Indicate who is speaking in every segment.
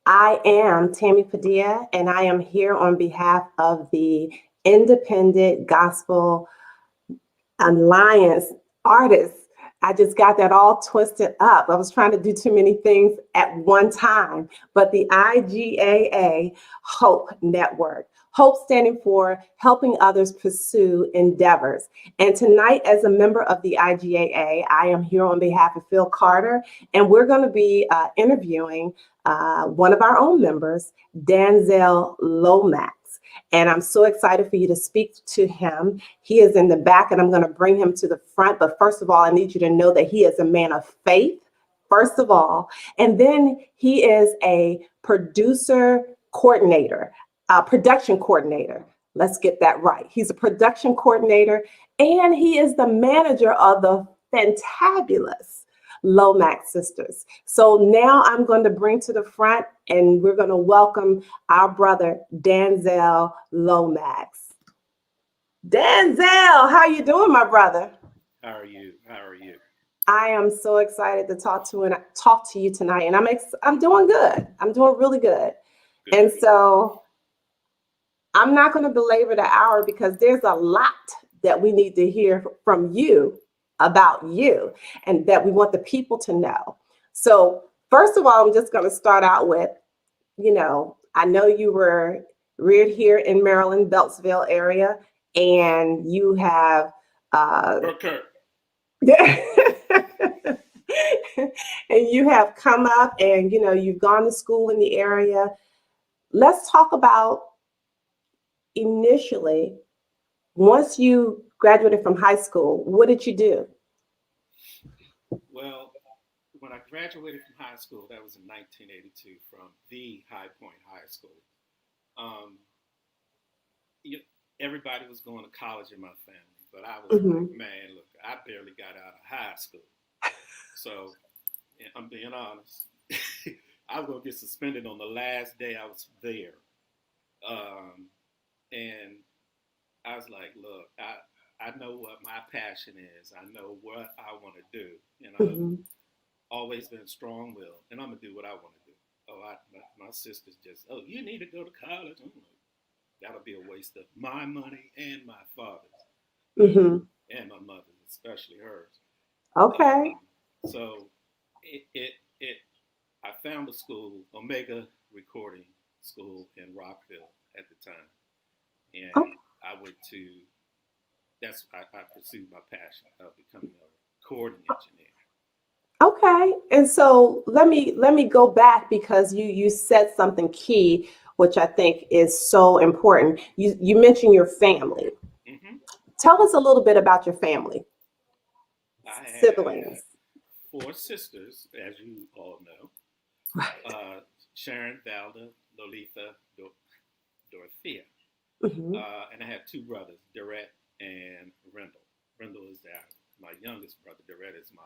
Speaker 1: I am Tammy Padilla, and I am here on behalf of the Independent Gospel Alliance artists. I just got that all twisted up. I was trying to do too many things at one time, but the IGAA HOPE Network. HOPE standing for Helping Others Pursue Endeavors. And tonight, as a member of the IGAA, I am here on behalf of Phil Carter, and we're going to be interviewing one of our own members, Danzell Lomax. And I'm so excited for you to speak to him. He is in the back, and I'm going to bring him to the front. But first of all, I need you to know that he is a man of faith, first of all. And then he is a production coordinator. Let's get that right. He's a production coordinator, and he is the manager of the fantabulous Lomax sisters. So now I'm going to bring to the front, and we're going to welcome our brother Danzell Lomax. Danzell, how you doing, my brother?
Speaker 2: How are you? How are you?
Speaker 1: I am so excited to talk to you tonight, and I'm doing good. I'm doing really good.
Speaker 2: Good.
Speaker 1: And so I'm not going to belabor the hour because there's a lot that we need to hear from you about you and that we want the people to know. So first of all, I'm just going to start out with, I know you were reared here in Maryland, Beltsville area, and you have
Speaker 2: Okay.
Speaker 1: and you have come up and you've gone to school in the area. Let's talk about initially, once you graduated from high school, what did you do?
Speaker 2: Well, when I graduated from high school, that was in 1982 from the High Point High School. Um, you, Everybody was going to college in my family, but I was
Speaker 1: Mhm.
Speaker 2: like, man, look, I barely got out of high school. So, and I'm being honest, I was going to get suspended on the last day I was there. Um, and I was like, look, I know what my passion is. I know what I want to do. And I've
Speaker 1: Mhm.
Speaker 2: always been strong willed, and I'm going to do what I want to do. My sister's just, oh, you need to go to college. I'm like, that'll be a waste of my money and my father's,
Speaker 1: Mhm.
Speaker 2: and my mother's, especially hers.
Speaker 1: Okay.
Speaker 2: So it I found a school, Omega Recording School in Rockville at the time,
Speaker 1: Oh,
Speaker 2: and I went to. I pursued my passion of becoming a recording engineer.
Speaker 1: okay. And so let me go back because you said something key, which I think is so important. You mentioned your family.
Speaker 2: Hmm.
Speaker 1: Tell us a little bit about your family,
Speaker 2: I have
Speaker 1: siblings.
Speaker 2: four sisters, as you all know.
Speaker 1: Right.
Speaker 2: Uh, Sharon, Valda, Lolitha, Dorothea.
Speaker 1: Hmm.
Speaker 2: And I have two brothers, Durrett and Rendell. Rendell is my youngest brother. Durrett is my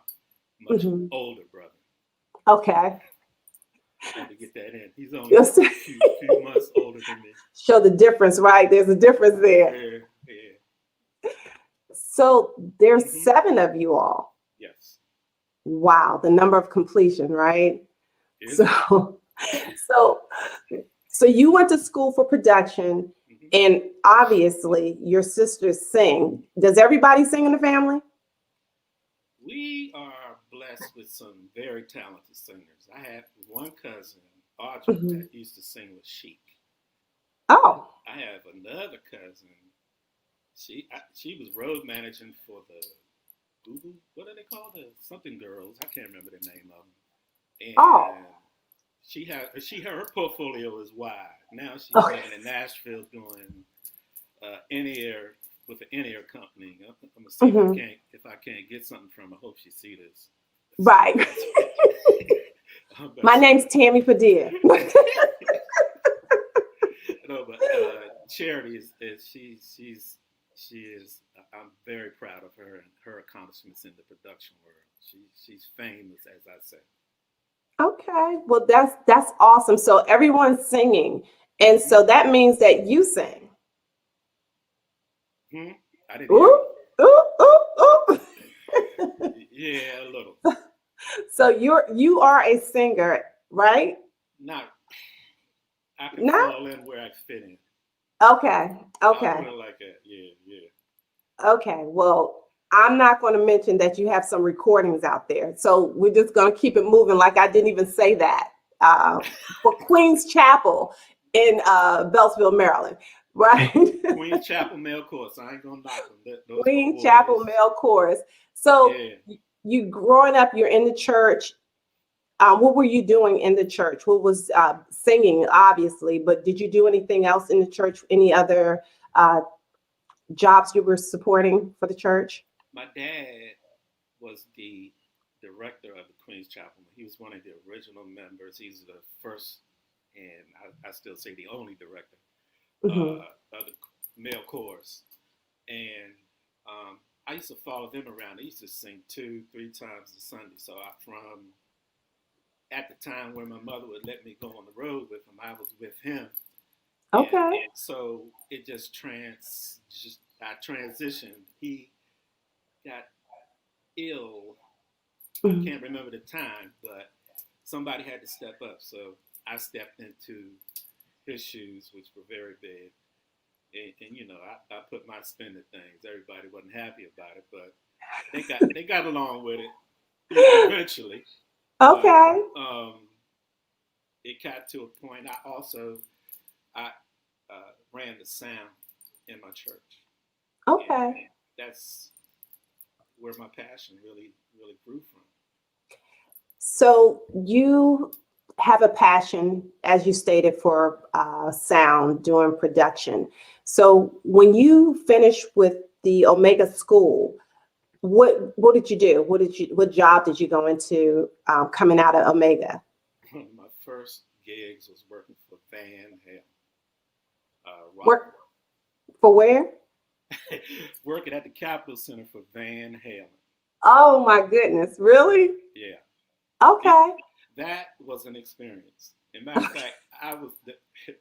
Speaker 2: much
Speaker 1: Hmm.
Speaker 2: older brother.
Speaker 1: Okay.
Speaker 2: Had to get that in. He's only
Speaker 1: Yes.
Speaker 2: a few months older than me.
Speaker 1: Show the difference, right? There's a difference there.
Speaker 2: Yeah, yeah.
Speaker 1: So there's
Speaker 2: Hmm.
Speaker 1: seven of you all.
Speaker 2: Yes.
Speaker 1: Wow, the number of completion, right?
Speaker 2: Is it?
Speaker 1: So, so, so you went to school for production,
Speaker 2: Hmm.
Speaker 1: and obviously your sisters sing. Does everybody sing in the family?
Speaker 2: We are blessed with some very talented singers. I have one cousin, Audrey,
Speaker 1: Hmm.
Speaker 2: that used to sing with Chic. And
Speaker 1: Oh,
Speaker 2: I have another cousin. She was road managing for the Google. What do they call the something girls? I can't remember the name of them.
Speaker 1: oh,
Speaker 2: And her portfolio is wide. Now she's
Speaker 1: okay,
Speaker 2: living in Nashville doing in-ear with an in-ear company. I'm gonna see
Speaker 1: hmm,
Speaker 2: if I can't get something from her. I hope she see this.
Speaker 1: right.
Speaker 2: I'm
Speaker 1: My
Speaker 2: messing
Speaker 1: name's
Speaker 2: with
Speaker 1: Tammy Padilla.
Speaker 2: no, but Charity she is. I'm very proud of her and her accomplishments in the production world. She's famous, as I say.
Speaker 1: Okay, well that's awesome. So everyone's singing, and
Speaker 2: Hmm.
Speaker 1: so that means that you sing.
Speaker 2: Hmm. I didn't hear
Speaker 1: Ooh,
Speaker 2: you.
Speaker 1: ooh, ooh, ooh.
Speaker 2: Yeah, a little.
Speaker 1: So you are a singer, right?
Speaker 2: Not. I can
Speaker 1: No?
Speaker 2: fall in where I fit in.
Speaker 1: Okay.
Speaker 2: I'll
Speaker 1: Okay.
Speaker 2: put it like that. Yeah, yeah.
Speaker 1: Okay. Well, I'm not going to mention that you have some recordings out there. So we're just going to keep it moving like I didn't even say that. Uh, for Queen's Chapel in Beltsville, Maryland, right?
Speaker 2: Queen's Chapel male course. I ain't gonna knock them. Those
Speaker 1: Queen's Chapel
Speaker 2: boys.
Speaker 1: Male Chorus. So
Speaker 2: Yeah.
Speaker 1: you growing up, you're in the church. What were you doing in the church? What was singing, obviously, but did you do anything else in the church? Any other uh, jobs you were supporting for the church?
Speaker 2: My dad was the director of the Queen's Chapel. He was one of the original members. He's the first, and I still say the only director
Speaker 1: Hmm.
Speaker 2: of the male chorus. And I used to follow them around. They used to sing 2, 3 times a Sunday. So I from at the time when my mother would let me go on the road with him, I was with him, and
Speaker 1: Okay.
Speaker 2: so it just I transitioned. He got ill. I
Speaker 1: Mhm.
Speaker 2: can't remember the time, but somebody had to step up. So I stepped into his shoes, which were very big. And you know, I put my spin to things. Everybody wasn't happy about it, but they got along with it eventually. But
Speaker 1: Okay.
Speaker 2: it got to a point. I ran the sound in my church,
Speaker 1: Okay.
Speaker 2: and that's where my passion really grew from.
Speaker 1: So you have a passion, as you stated, for sound, doing production. So when you finished with the Omega School, what did you do? What job did you go into coming out of Omega?
Speaker 2: One of my first gigs was working for Van Halen, rock,
Speaker 1: Work for where?
Speaker 2: working at the Capitol Center for Van Halen.
Speaker 1: Oh my goodness, really?
Speaker 2: Yeah, it,
Speaker 1: Okay.
Speaker 2: that was an experience. As a matter of fact, I was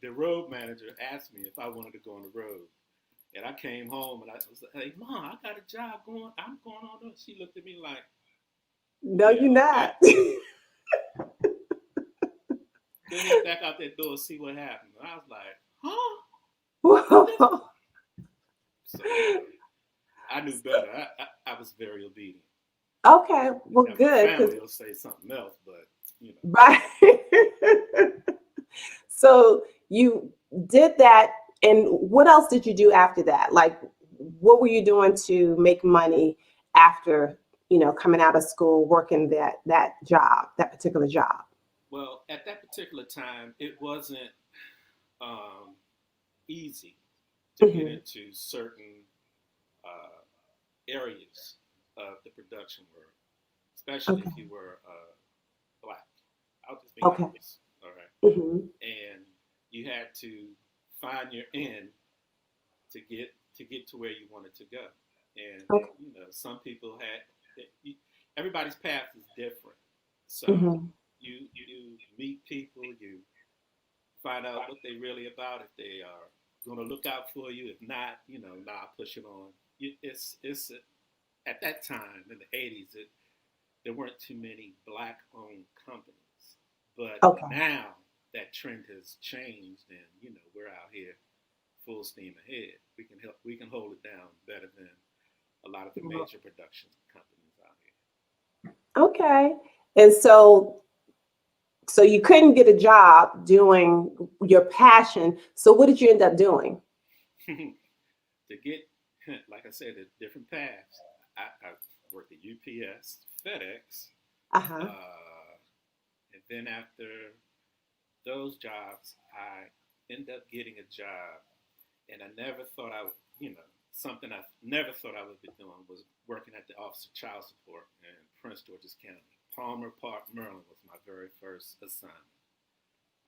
Speaker 2: the road manager asked me if I wanted to go on the road, and I came home and I was like, "Hey, Mom, I got a job going. I'm going on." She looked at me like,
Speaker 1: No,
Speaker 2: "Yeah,
Speaker 1: you're
Speaker 2: okay.
Speaker 1: not.
Speaker 2: Go ahead back out that door, see what happens." And I was like, "Huh? What this?" So you know, I knew better. I was very obedient.
Speaker 1: Okay, well,
Speaker 2: Now my
Speaker 1: good, because
Speaker 2: family will say something else, but you know,
Speaker 1: right. So you did that, and what else did you do after that? Like, what were you doing to make money after, coming out of school, working that job, that particular job?
Speaker 2: well, at that particular time, it wasn't um, easy to get
Speaker 1: Hmm.
Speaker 2: into certain uh, areas of the production world, especially
Speaker 1: Okay.
Speaker 2: if you were black. I'll just be
Speaker 1: Okay.
Speaker 2: honest. All right.
Speaker 1: Hmm.
Speaker 2: And you had to find your end to get to where you wanted to go. And
Speaker 1: Okay.
Speaker 2: you know, some people everybody's path is different. So
Speaker 1: Hmm.
Speaker 2: you meet people, you find out what they really about. If they are going to look out for you, if not, you know, nah, push it on. It's at that time in the '80s, there weren't too many black-owned companies, but
Speaker 1: Okay.
Speaker 2: now that trend has changed, and you know, we're out here full steam ahead. We can hold it down better than a lot of the major production companies out
Speaker 1: Okay. And so you couldn't get a job doing your passion. So what did you end up doing?
Speaker 2: here. To get, like I said, the different paths. I worked at UPS, FedEx,
Speaker 1: Uh-huh.
Speaker 2: uh, and then after those jobs, I ended up getting a job, and I never thought I would, you know, something I never thought I would be doing was working at the Office of Child Support in Prince George's County. Palmer Park, Maryland was my very first assignment.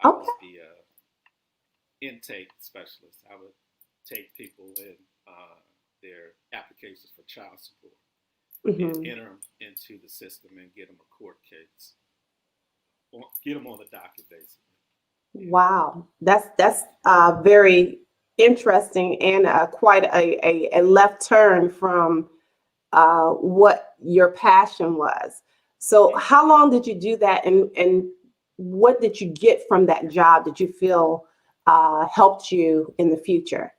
Speaker 2: I
Speaker 1: Okay.
Speaker 2: was the intake specialist. I would take people in their applications for child support and
Speaker 1: Hmm.
Speaker 2: enter them into the system and get them a court case, get them on the docket, basically. Yeah.
Speaker 1: Wow. That's very interesting and quite a left turn from what your passion was. So how long did you do that, and what did you get from that job? Did you feel helped you in the future?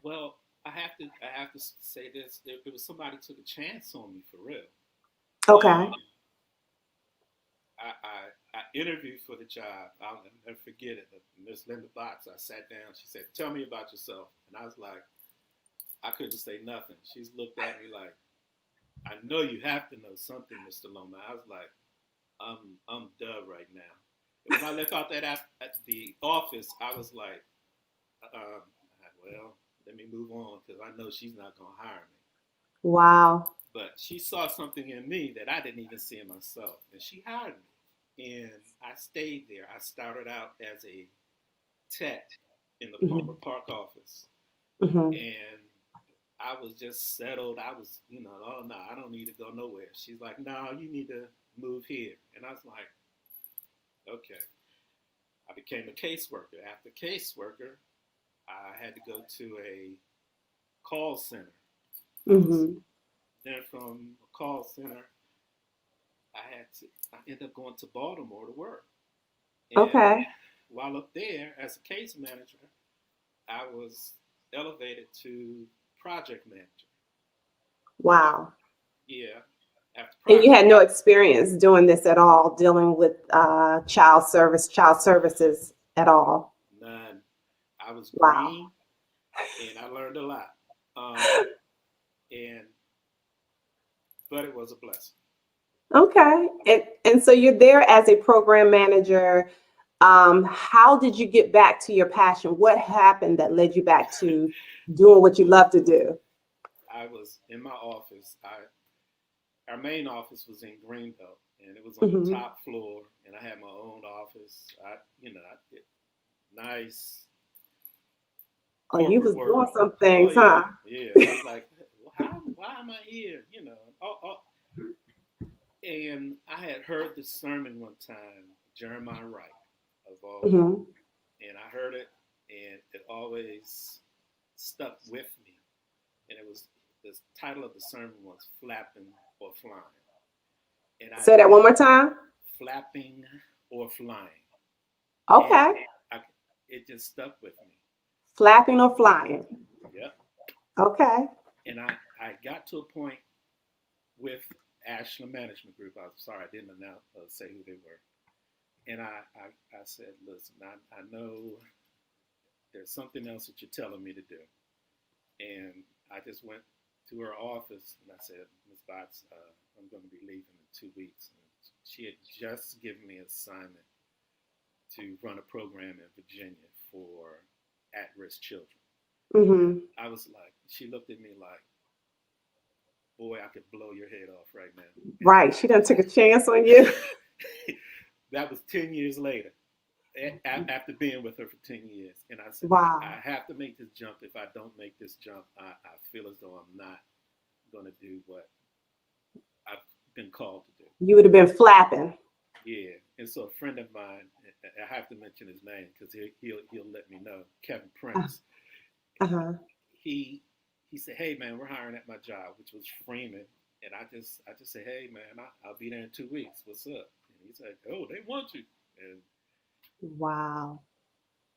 Speaker 2: Well, I have to say this. There was somebody took a chance on me for real.
Speaker 1: Okay.
Speaker 2: Um, I interviewed for the job. I'll never forget it. Miss Linda Box. I sat down. She said, "Tell me about yourself," and I was like, I couldn't say nothing. She's looked at me like, "I know you have to know something, Mr. Loma." I was like, I'm done right now. And when I left out that at the office, I was like, well, let me move on because I know she's not gonna hire me.
Speaker 1: Wow.
Speaker 2: But she saw something in me that I didn't even see in myself, and she hired me. And I stayed there. I started out as a tech in the
Speaker 1: Hmm.
Speaker 2: Palmer Park office,
Speaker 1: Hmm.
Speaker 2: and I was just settled. I was, oh no, I don't need to go nowhere. She's like, no, you need to move here, and I was like, okay. I became a caseworker. After caseworker, I had to go to a call center. I was
Speaker 1: Hmm.
Speaker 2: then from a call center. I ended up going to Baltimore to work. And
Speaker 1: Okay.
Speaker 2: while up there as a case manager, I was elevated to project manager.
Speaker 1: Wow.
Speaker 2: Yeah, after
Speaker 1: And you
Speaker 2: project
Speaker 1: had no experience doing this at all, dealing with child services at all.
Speaker 2: none, I was
Speaker 1: Wow.
Speaker 2: green and I learned a lot. Um, and but it was a blessing.
Speaker 1: Okay. And so you're there as a program manager. How did you get back to your passion? What happened that led you back to doing what you love to do?
Speaker 2: I was in my office. Our main office was in Greenbelt, and it was on the
Speaker 1: Hmm.
Speaker 2: top floor, and I had my own office. I did nice
Speaker 1: Oh, you
Speaker 2: corporate
Speaker 1: was doing
Speaker 2: world.
Speaker 1: some
Speaker 2: Oh
Speaker 1: things,
Speaker 2: yeah,
Speaker 1: huh?
Speaker 2: yeah. I was like, why am I here? And I had heard this sermon one time, Jeremiah Wright, of all people,
Speaker 1: Hmm.
Speaker 2: and I heard it, and it always stuck with me. And it was the title of the sermon was "Flapping or Flying," and I
Speaker 1: Say that one
Speaker 2: knew
Speaker 1: more time.
Speaker 2: flapping or flying, and
Speaker 1: Okay.
Speaker 2: I, it just stuck with me.
Speaker 1: Flapping or flying.
Speaker 2: Yep.
Speaker 1: Okay.
Speaker 2: And I got to a point with Ashland Management Group. I'm sorry, I didn't say who they were. And I said, listen, I know there's something else that you're telling me to do. And I just went to her office and I said, Ms. Botts, I'm going to be leaving in 2 weeks. And she had just given me an assignment to run a program in Virginia for at-risk children. And
Speaker 1: Hmm.
Speaker 2: I was like, she looked at me like, boy, I could blow your head off right now. And
Speaker 1: Right. She done took a chance on you.
Speaker 2: that was 10 years later, after being with her for 10 years. And I said, I
Speaker 1: Wow.
Speaker 2: have to make this jump. If I don't make this jump, I feel as though I'm not going to do what I've been called to do.
Speaker 1: You would have been flapping.
Speaker 2: Yeah. And so a friend of mine, I have to mention his name because he'll let me know, Kevin Prince.
Speaker 1: Uh-huh.
Speaker 2: He he said, "Hey man, we're hiring at my job, which was Freeman." And I just said, "Hey man, I'll be there in 2 weeks. What's up?" And he said, "Oh, they want you." And
Speaker 1: Wow.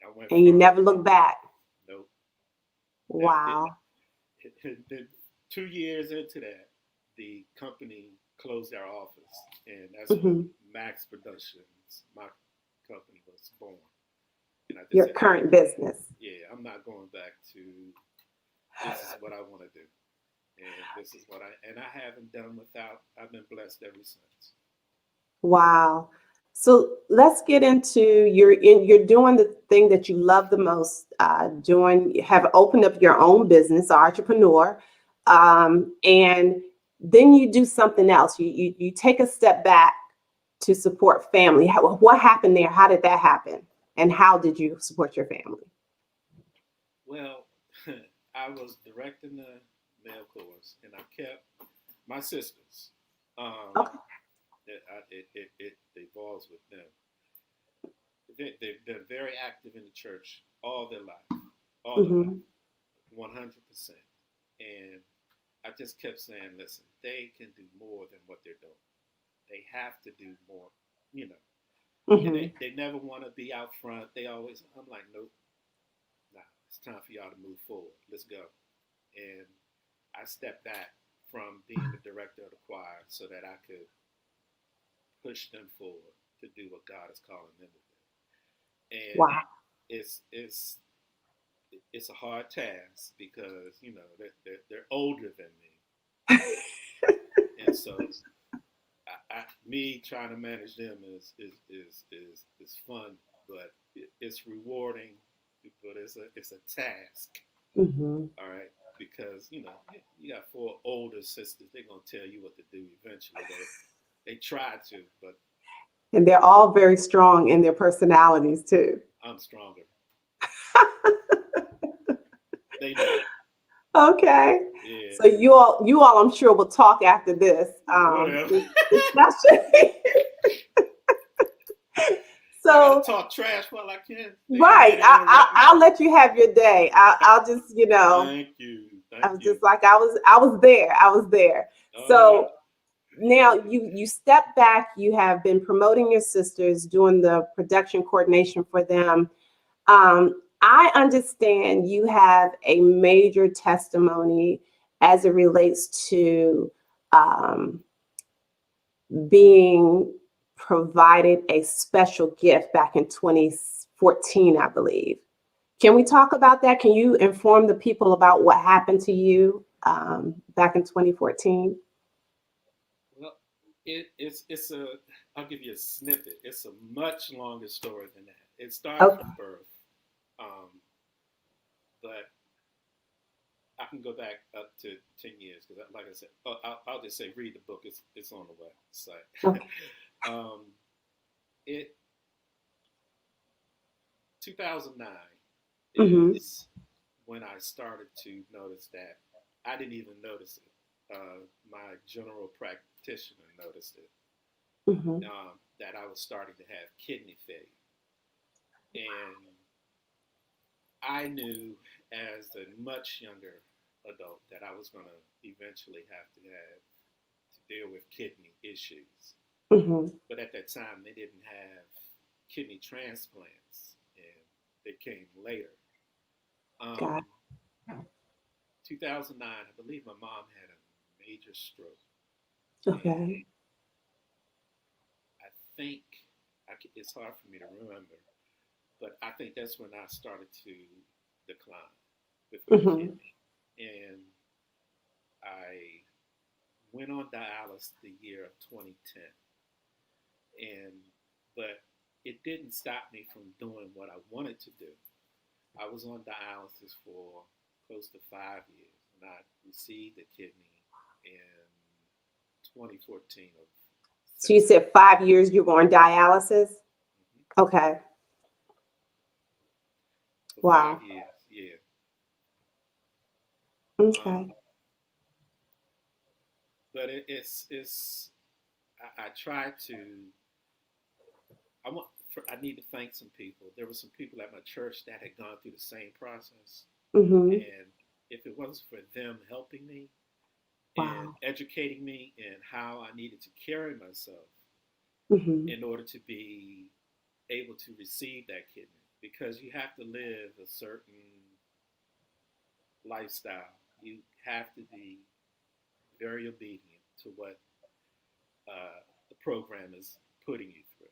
Speaker 2: I went
Speaker 1: And you
Speaker 2: from
Speaker 1: never look back.
Speaker 2: nope, never did.
Speaker 1: Wow.
Speaker 2: Then 2 years into that, the company closed their office, and that's when
Speaker 1: Hmm.
Speaker 2: Max Productions, my company, was born. And I just
Speaker 1: Your
Speaker 2: said, "Hey,
Speaker 1: current business.
Speaker 2: yeah, I'm not going back to. This is what I want to do, and this is what I haven't done without. I've been blessed ever since."
Speaker 1: Wow. So let's get into you're doing the thing that you love the most, doing have opened up your own business, entrepreneur, and then you do something else. You take a step back to support family. What happened there? How did that happen? And how did you support your family?
Speaker 2: Well, I was directing the male course, and I kept my sisters. Um,
Speaker 1: Okay.
Speaker 2: it evolves with them. They're very active in the church all their life,
Speaker 1: Hmm.
Speaker 2: 100%. And I just kept saying, listen, they can do more than what they're doing. They have to do more, you know. And
Speaker 1: Mm-hmm.
Speaker 2: they never want to be out front. They always, I'm like, nope, nah, it's time for y'all to move forward. Let's go. And I stepped back from being the director of the choir so that I could push them forward to do what God is calling them to do. And
Speaker 1: Wow.
Speaker 2: it's it's a hard task because they're older than me, and so me trying to manage them is fun, but it's rewarding, but it's a task.
Speaker 1: Mm-hmm.
Speaker 2: All right, because you got four older sisters. They're gonna tell you what to do eventually. They try to, but
Speaker 1: And they're all very strong in their personalities too.
Speaker 2: I'm stronger. They know.
Speaker 1: Okay.
Speaker 2: Yeah.
Speaker 1: So you all, I'm sure, will talk after this
Speaker 2: Whatever.
Speaker 1: discussion.
Speaker 2: I gotta
Speaker 1: So,
Speaker 2: talk trash while I can. They ain't here
Speaker 1: right,
Speaker 2: to interrupt me.
Speaker 1: I'll let you have your day. I'll just,
Speaker 2: Thank you.
Speaker 1: I
Speaker 2: Thank
Speaker 1: was
Speaker 2: you.
Speaker 1: just like I was there. I was there.
Speaker 2: Uh,
Speaker 1: So now you step back. You have been promoting your sisters, doing the production coordination for them. I understand you have a major testimony as it relates to um, being provided a special gift back in 2014, I believe. Can we talk about that? Can you inform the people about what happened to you back in 2014?
Speaker 2: well, it's a. I'll give you a snippet. It's a much longer story than that. It started
Speaker 1: Oh,
Speaker 2: from birth, um, but I can go back up to 10 years because, like I said, I'll just say read the book. It's on the website.
Speaker 1: okay.
Speaker 2: um, it 2009
Speaker 1: Mm-hmm.
Speaker 2: is when I started to notice that I didn't even notice it. My general practitioner noticed it,
Speaker 1: Mm-hmm.
Speaker 2: that I was starting to have kidney failure. And I knew as a much younger adult that I was going to eventually have to deal with kidney issues.
Speaker 1: Mm-hmm.
Speaker 2: But at that time, they didn't have kidney transplants, and they came later.
Speaker 1: Got
Speaker 2: Um, 2009, I believe my mom had a major stroke,
Speaker 1: it.
Speaker 2: and
Speaker 1: Okay.
Speaker 2: I think it's hard for me to remember, but I think that's when I started to decline with my
Speaker 1: Mm-hmm.
Speaker 2: kidney, and I went on dialysis the year of 2010, and but it didn't stop me from doing what I wanted to do. I was on dialysis for close to 5 years, and I received a kidney in 2014 of
Speaker 1: So you
Speaker 2: September.
Speaker 1: said 5 years you were on dialysis?
Speaker 2: Mhm.
Speaker 1: Okay.
Speaker 2: For five
Speaker 1: Wow.
Speaker 2: years, yeah.
Speaker 1: Okay.
Speaker 2: Um, but it's I try to I need to thank some people. There were some people at my church that had gone through the same process,
Speaker 1: Mm-hmm.
Speaker 2: and if it wasn't for them helping me and
Speaker 1: Wow.
Speaker 2: educating me in how I needed to carry myself
Speaker 1: Mm-hmm.
Speaker 2: in order to be able to receive that kidney, because you have to live a certain lifestyle. You have to be very obedient to what the program is putting you through.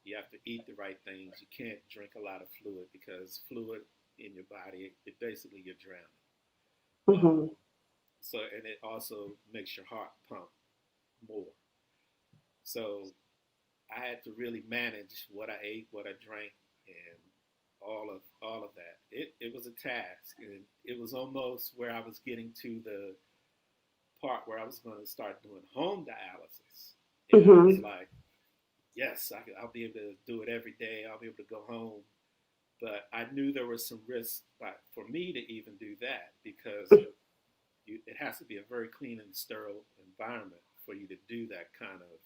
Speaker 2: You have to eat the right things. You can't drink a lot of fluid because fluid in your body, it basically you're drowning.
Speaker 1: Mm-hmm.
Speaker 2: Um, and it also makes your heart pump more. So I had to really manage what I ate, what I drank, and all of that. It was a task, and it was almost where I was getting to the part where I was going to start doing home dialysis, and I was
Speaker 1: Mm-hmm.
Speaker 2: like, yes, I'll be able to do it every day. I'll be able to go home. But I knew there was some risk for me to even do that because it has to be a very clean and sterile environment for you to do that kind of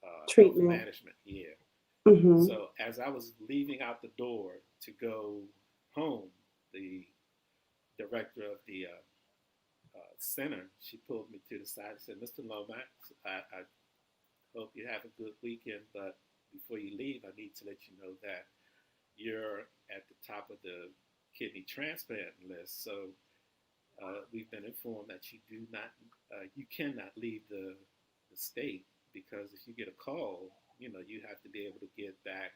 Speaker 2: health
Speaker 1: Treatment.
Speaker 2: management. Yeah.
Speaker 1: Mm-hmm.
Speaker 2: So as I was leaving out the door to go home, the director of the center, she pulled me to the side and said, "Mr. Lomax, I hope you have a good weekend, but before you leave, I need to let you know that you're at the top of the kidney transplant list. So we've been informed that you cannot leave the state because if you get a call, you have to be able to get back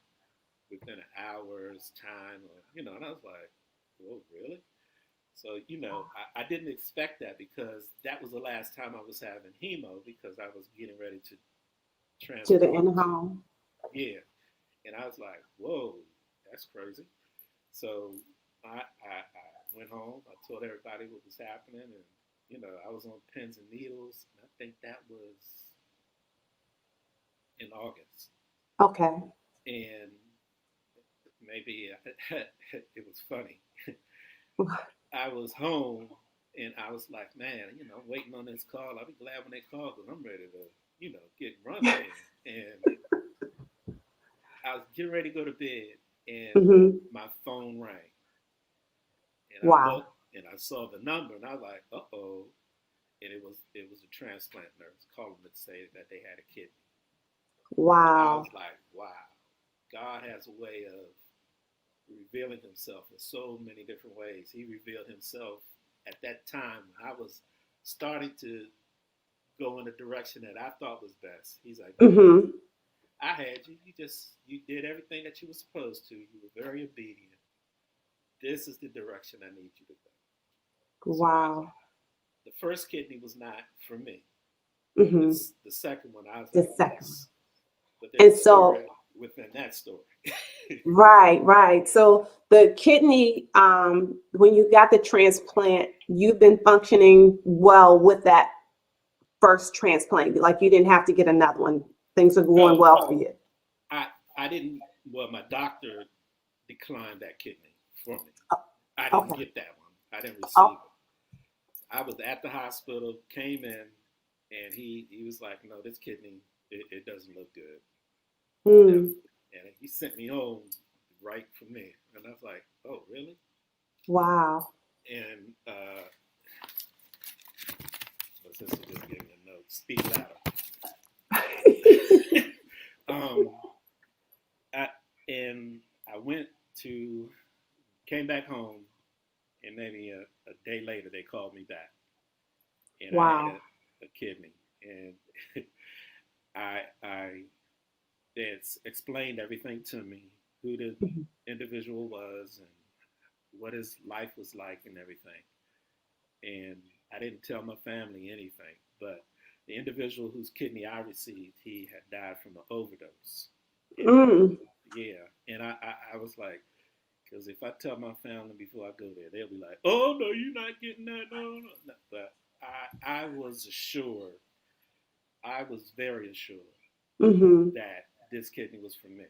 Speaker 2: within an hour's time, or and I was like, "Oh, really?" So I didn't expect that because that was the last time I was having hemo because I was getting ready to
Speaker 1: To the
Speaker 2: transplant to
Speaker 1: in-home.
Speaker 2: yeah, and I was like, "Whoa, that's crazy." So I went home. I told everybody what was happening, and I was on pins and needles. And I think that was in August,
Speaker 1: Okay.
Speaker 2: and maybe it was funny. I was home, and I was like, "Man, I'm waiting on this call. I'll be glad when they call because I'm ready to, get running." And I was getting ready to go to bed, and
Speaker 1: Hmm.
Speaker 2: my phone rang, and I
Speaker 1: Wow.
Speaker 2: looked, and I saw the number, and I was like, "Uh oh." And it was a transplant nurse calling to say that they had a kidney. And I
Speaker 1: Wow.
Speaker 2: was like, wow, God has a way of revealing himself in so many different ways. He revealed himself at that time when I was starting to go in the direction that I thought was best. He's like, no,
Speaker 1: Hmm.
Speaker 2: I had you. You did everything that you were supposed to. You were very obedient. This is the direction I need you to go. So I was
Speaker 1: Wow.
Speaker 2: like, the first kidney was not for me.
Speaker 1: Hmm.
Speaker 2: The second one, I was
Speaker 1: The
Speaker 2: like,
Speaker 1: second.
Speaker 2: yes. But there's
Speaker 1: And
Speaker 2: a
Speaker 1: so,
Speaker 2: story within that story.
Speaker 1: right, right. So the kidney, when you got the transplant, you've been functioning well with that first transplant. Like you didn't have to get another one. Things are going
Speaker 2: Oh,
Speaker 1: well for you.
Speaker 2: I I didn't. Well, my doctor declined that kidney for me. I didn't
Speaker 1: Okay.
Speaker 2: get that one. I didn't
Speaker 1: Oh.
Speaker 2: receive it. I was at the hospital, came in, and he was like, "No, this kidney it doesn't look good." And,
Speaker 1: Mm.
Speaker 2: and he sent me home right from there. And I was like, "Oh, really?"
Speaker 1: Wow.
Speaker 2: And my sister just gave me a note. Speak louder. um, I, and I went to came back home, and maybe a day later they called me back, and I had
Speaker 1: Wow.
Speaker 2: a kidney, and I they explained everything to me, who the
Speaker 1: Mhm.
Speaker 2: individual was and what his life was like and everything, and I didn't tell my family anything, but the individual whose kidney I received, he had died from an overdose, and
Speaker 1: Mm.
Speaker 2: yeah, and I was like, because if I tell my family before I go there, they'll be like, "Oh no, you're not getting that, no, no." No. But I was assured, I was very assured
Speaker 1: Hmm.
Speaker 2: that this kidney was for me,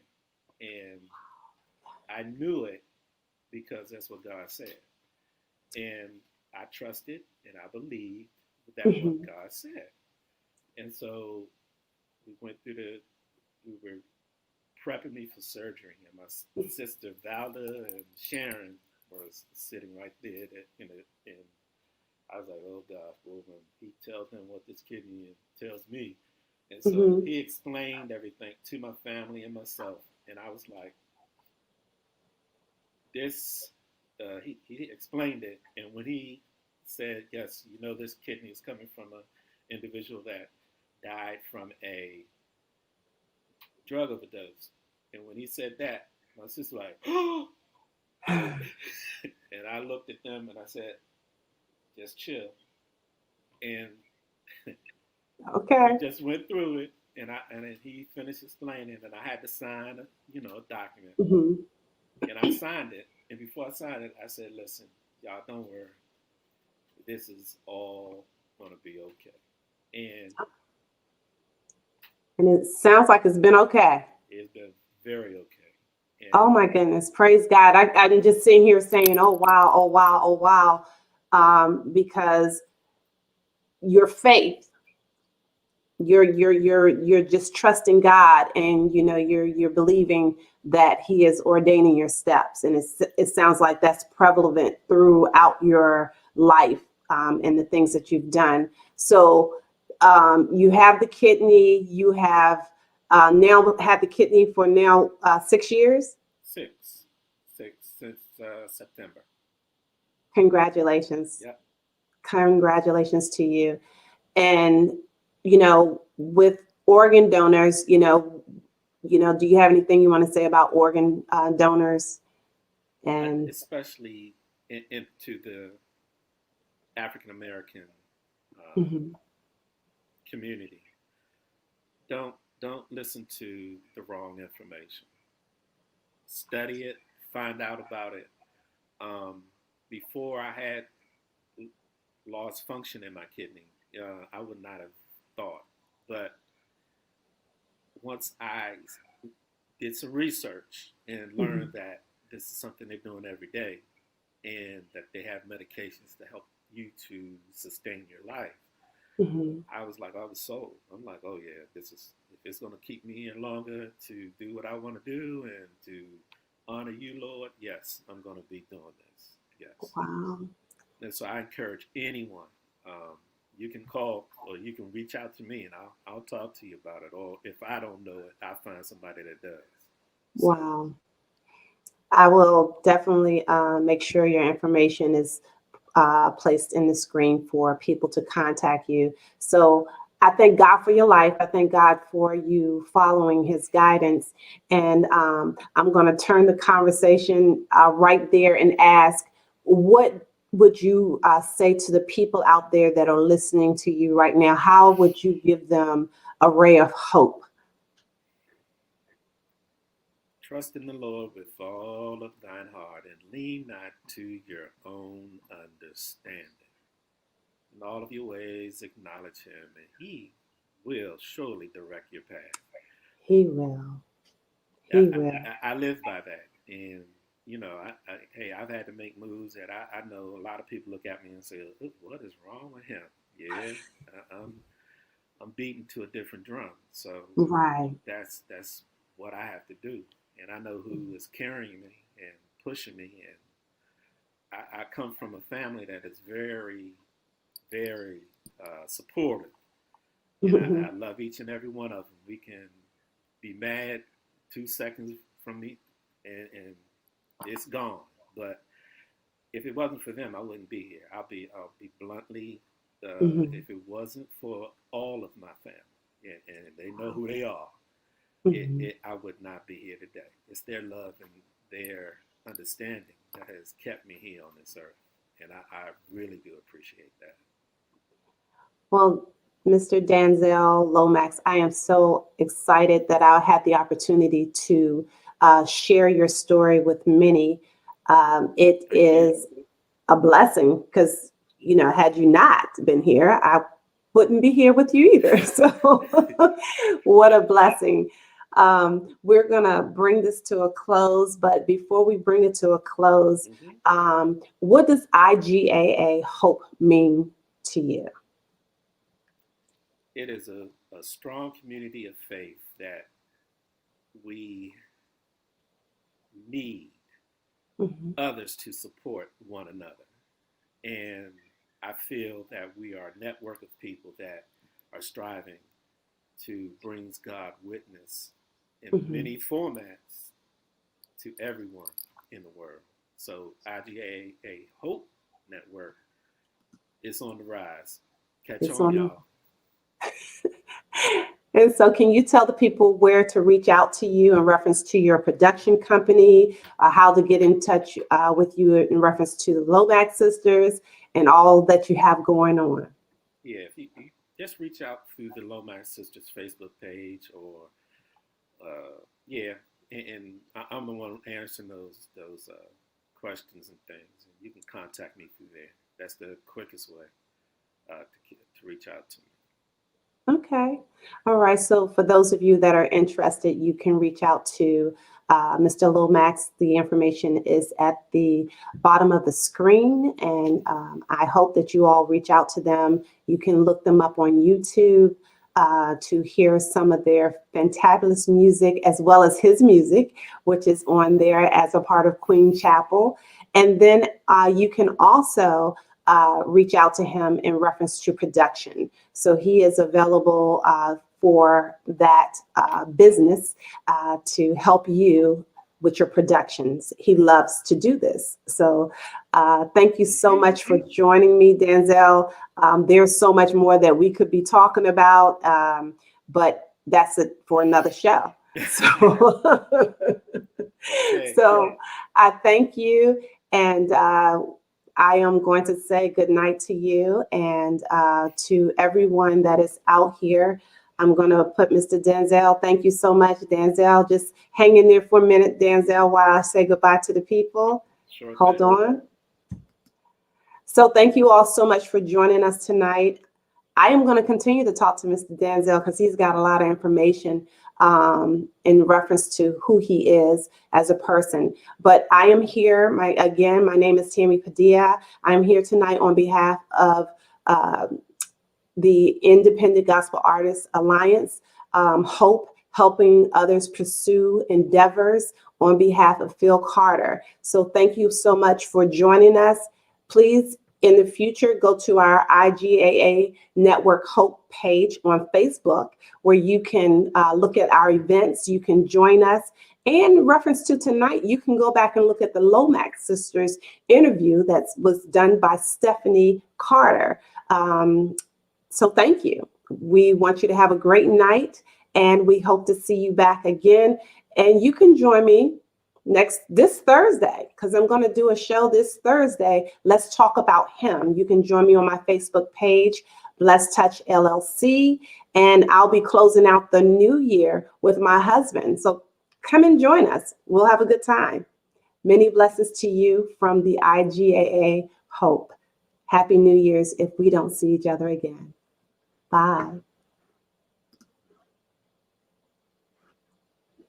Speaker 2: and I knew it because that's what God said, and I trusted and I believed that what
Speaker 1: Hmm.
Speaker 2: God said, and so we went through we were prepping me for surgery, and my sister Valda and Sharon was sitting right there, and I was like, oh God, well, when he tells him what this kidney tells me. And so
Speaker 1: Hmm.
Speaker 2: he explained everything to my family and myself. And I was like, this, he explained it. And when he said, yes, this kidney is coming from an individual that died from a drug overdose. And when he said that, my sister was like, oh, and I looked at them and I said, just chill. And we
Speaker 1: Okay.
Speaker 2: just went through it, and then he finished explaining, and I had to sign a document,
Speaker 1: Hmm.
Speaker 2: and I signed it. And before I signed it, I said, "Listen, y'all, don't worry. This is all gonna be okay." And
Speaker 1: And it sounds like it's been okay.
Speaker 2: it's been very okay.
Speaker 1: Oh
Speaker 2: And
Speaker 1: my goodness. Praise God. I'm just sitting here saying, oh wow, oh wow, oh wow. Because your faith, you're just trusting God, and you're believing that He is ordaining your steps, and it sounds like that's prevalent throughout your life, and the things that you've done. So you have the kidney, you have now had the kidney for now 6 years.
Speaker 2: Six, six since September.
Speaker 1: Congratulations.
Speaker 2: Yep.
Speaker 1: Congratulations to you. And, with organ donors, do you have anything you want to say about organ donors? And
Speaker 2: Especially into the African American uh,
Speaker 1: mhm,
Speaker 2: community. Don't listen to the wrong information. Study it, find out about it. Um, Before I had lost function in my kidney, I would not have thought. But once I did some research and learned
Speaker 1: mhm,
Speaker 2: that this is something they're doing every day, and that they have medications to help you to sustain your life,
Speaker 1: mhm.
Speaker 2: I was like, I was sold. I'm like, oh yeah, this is if it's gonna keep me in longer to do what I want to do and to honor you, Lord. Yes, I'm gonna be doing this. Yes,
Speaker 1: Wow.
Speaker 2: and so I encourage anyone. Um, you can call or you can reach out to me, and I'll talk to you about it. Or if I don't know it, I'll find somebody that does. So
Speaker 1: Wow. I will definitely make sure your information is placed in the screen for people to contact you. So I thank God for your life. I thank God for you following his guidance. And I'm going to turn the conversation right there and ask, what would you say to the people out there that are listening to you right now? How would you give them a ray of hope?
Speaker 2: trust in the Lord with all of thine heart, and lean not to your own understanding. In all of your ways, acknowledge him, and he will surely direct your path.
Speaker 1: He will.
Speaker 2: I,
Speaker 1: He will.
Speaker 2: I live by that. And, hey, I've had to make moves that I know a lot of people look at me and say, what is wrong with him? Yeah, I'm beating to a different drum. So
Speaker 1: Right.
Speaker 2: that's what I have to do. And I know who is carrying me and pushing me. And I come from a family that is very, very supportive. And I love each and every one of them. We can be mad 2 seconds from me, and it's gone. But if it wasn't for them, I wouldn't be here. I'll be bluntly,
Speaker 1: Mhm,
Speaker 2: if it wasn't for all of my family, and they know who they are,
Speaker 1: mhm.
Speaker 2: I would not be here today. It's their love and their understanding that has kept me here on this earth, and I really do appreciate that.
Speaker 1: Well, Mr. Danzell Lomax, I am so excited that I had the opportunity to share your story with many. It
Speaker 2: Thank you.
Speaker 1: is a blessing because, had you not been here, I wouldn't be here with you either. So, what a blessing. We're going to bring this to a close, but before we bring it to a close,
Speaker 2: Hmm.
Speaker 1: what does IGAA Hope mean to you?
Speaker 2: It is a strong community of faith that we need
Speaker 1: Mhm.
Speaker 2: others to support one another. And I feel that we are a network of people that are striving to bring God witness in
Speaker 1: Mhm.
Speaker 2: many formats to everyone in the world. So IGA Hope Network is on the rise. Catch
Speaker 1: It's
Speaker 2: on,
Speaker 1: on.
Speaker 2: y'all.
Speaker 1: And so, can you tell the people where to reach out to you in reference to your production company, how to get in touch with you in reference to the Lomax sisters and all that you have going on?
Speaker 2: Yeah, if you just reach out through the Lomax Sisters Facebook page, or yeah, and I'm the one answering those questions and things, and you can contact me through there. That's the quickest way to reach out to me.
Speaker 1: Okay. All right. So for those of you that are interested, you can reach out to Mr. Lomax. The information is at the bottom of the screen. And I hope that you all reach out to them. You can look them up on YouTube to hear some of their fantabulous music, as well as his music, which is on there as a part of Queen Chapel. And then you can also reach out to him in reference to production. So he is available for that business to help you with your productions. He loves to do this. So thank you so much for joining me, Danzell. There's so much more that we could be talking about, but that's it for another show. So,
Speaker 2: Okay.
Speaker 1: so I thank you, and I am going to say good night to you and to everyone that is out here. I'm going to put Mr. Danzell. Thank you so much, Danzell. Just hang in there for a minute, Danzell, while I say goodbye to the people.
Speaker 2: Sure
Speaker 1: Hold
Speaker 2: thing.
Speaker 1: on. So thank you all so much for joining us tonight. I am going to continue to talk to Mr. Danzell because he's got a lot of information in reference to who he is as a person. But I am here. My name is Tammy Padilla. I'm here tonight on behalf of the Independent Gospel Artists Alliance, HOPE, helping others pursue endeavors on behalf of Phil Carter. So thank you so much for joining us. Please, in the future, go to our IGAA Network HOPE page on Facebook, where you can look at our events. You can join us. And in reference to tonight, you can go back and look at the Lomax sisters interview that was done by Stephanie Carter. So thank you. We want you to have a great night, and we hope to see you back again. And you can join me this Thursday, because I'm going to do a show this Thursday. Let's talk about him. You can join me on my Facebook page, Blessed Touch LLC, and I'll be closing out the new year with my husband. So come and join us. We'll have a good time. Many blessings to you from the IGAA HOPE. Happy New Year's if we don't see each other again. Bye.